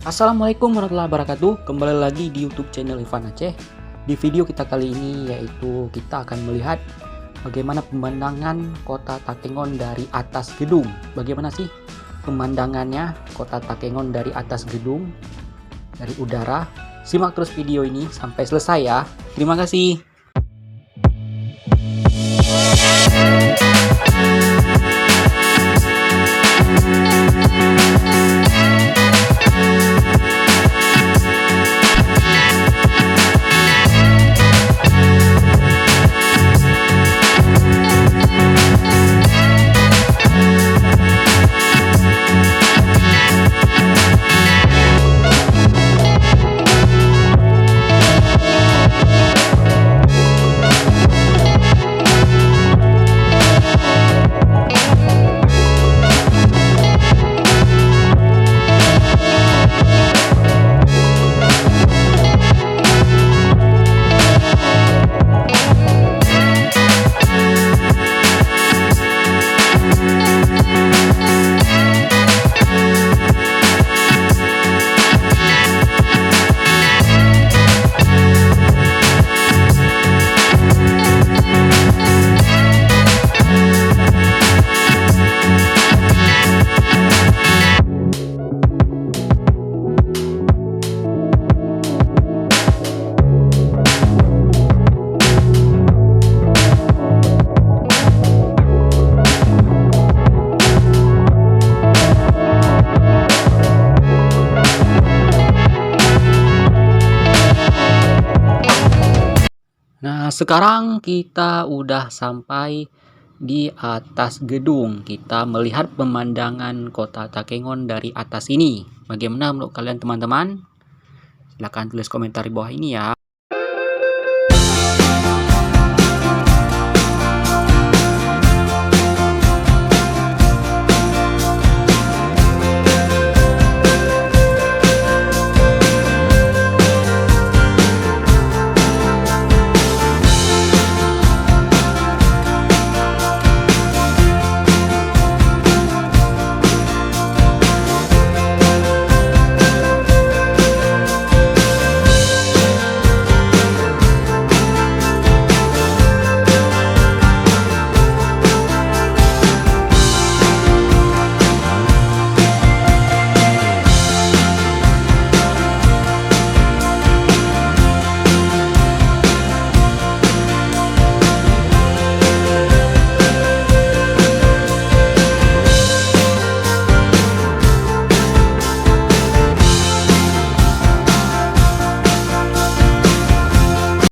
Assalamualaikum warahmatullahi wabarakatuh. Kembali lagi di YouTube channel Ivan Aceh. Di video kita kali ini yaitu kita akan melihat bagaimana pemandangan kota Takengon dari atas gedung. Bagaimana sih pemandangannya kota Takengon dari atas gedung, dari udara? Simak terus video ini sampai selesai ya. Terima kasih. Nah, sekarang kita udah sampai di atas gedung. Kita melihat pemandangan kota Takengon dari atas ini. Bagaimana menurut kalian teman-teman? Silahkan tulis komentar di bawah ini ya.